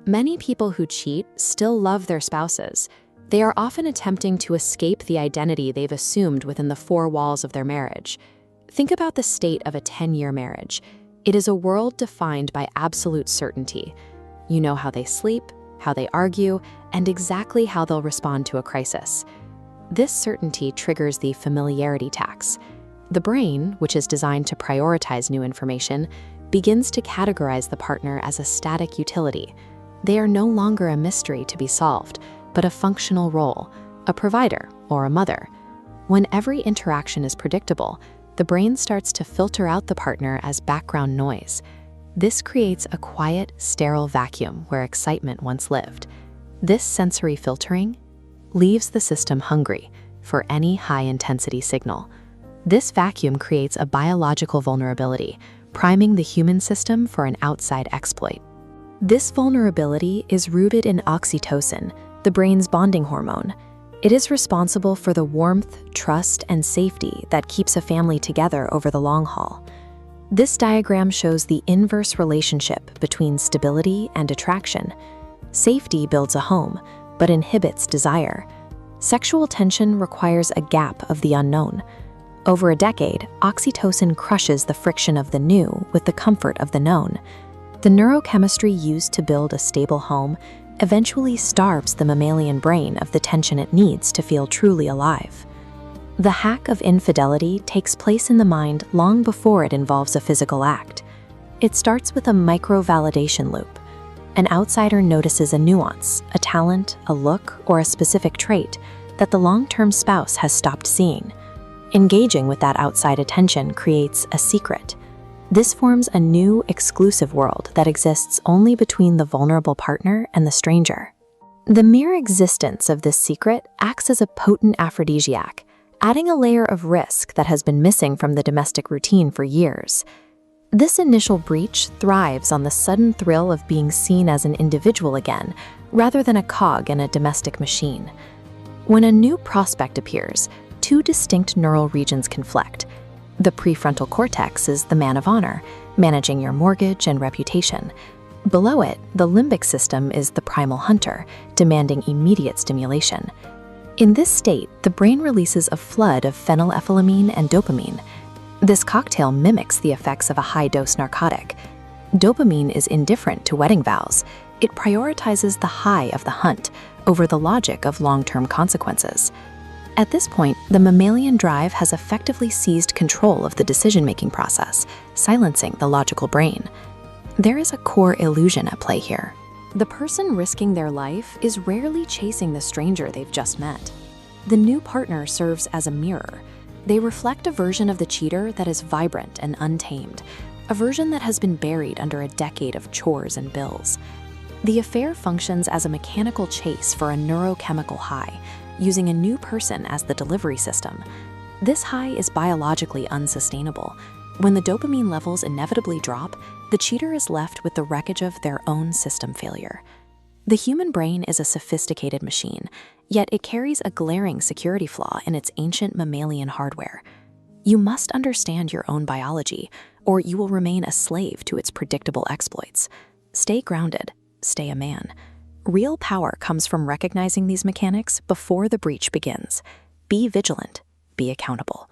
Many people who cheat still love their spouses. They are often attempting to escape the identity they've assumed within the four walls of their marriage. Think about the state of a 10-year marriage. It is a world defined by absolute certainty. You know how they sleep, how they argue, and exactly how they'll respond to a crisis. This certainty triggers the familiarity tax. The brain, which is designed to prioritize new information, begins to categorize the partner as a static utility. They are no longer a mystery to be solved, but a functional role, a provider or a mother. When every interaction is predictable, the brain starts to filter out the partner as background noise. This creates a quiet, sterile vacuum where excitement once lived. This sensory filtering leaves the system hungry for any high-intensity signal. This vacuum creates a biological vulnerability, priming the human system for an outside exploit. This vulnerability is rooted in oxytocin, the brain's bonding hormone. It is responsible for the warmth, trust, and safety that keeps a family together over the long haul. This diagram shows the inverse relationship between stability and attraction. Safety builds a home, but inhibits desire. Sexual tension requires a gap of the unknown. Over a decade, oxytocin crushes the friction of the new with the comfort of the known. The neurochemistry used to build a stable home eventually starves the mammalian brain of the tension it needs to feel truly alive. The hack of infidelity takes place in the mind long before it involves a physical act. It starts with a micro-validation loop. An outsider notices a nuance, a talent, a look, or a specific trait that the long-term spouse has stopped seeing. Engaging with that outside attention creates a secret. This forms a new, exclusive world that exists only between the vulnerable partner and the stranger. The mere existence of this secret acts as a potent aphrodisiac, adding a layer of risk that has been missing from the domestic routine for years. This initial breach thrives on the sudden thrill of being seen as an individual again, rather than a cog in a domestic machine. When a new prospect appears, two distinct neural regions conflict. The prefrontal cortex is the man of honor, managing your mortgage and reputation. Below it, the limbic system is the primal hunter, demanding immediate stimulation. In this state, the brain releases a flood of phenylethylamine and dopamine. This cocktail mimics the effects of a high-dose narcotic. Dopamine is indifferent to wedding vows. It prioritizes the high of the hunt over the logic of long-term consequences. At this point, the mammalian drive has effectively seized control of the decision-making process, silencing the logical brain. There is a core illusion at play here. The person risking their life is rarely chasing the stranger they've just met. The new partner serves as a mirror. They reflect a version of the cheater that is vibrant and untamed, a version that has been buried under a decade of chores and bills. The affair functions as a mechanical chase for a neurochemical high, using a new person as the delivery system. This high is biologically unsustainable. When the dopamine levels inevitably drop, the cheater is left with the wreckage of their own system failure. The human brain is a sophisticated machine, yet it carries a glaring security flaw in its ancient mammalian hardware. You must understand your own biology, or you will remain a slave to its predictable exploits. Stay grounded, stay a man. Real power comes from recognizing these mechanics before the breach begins. Be vigilant, be accountable.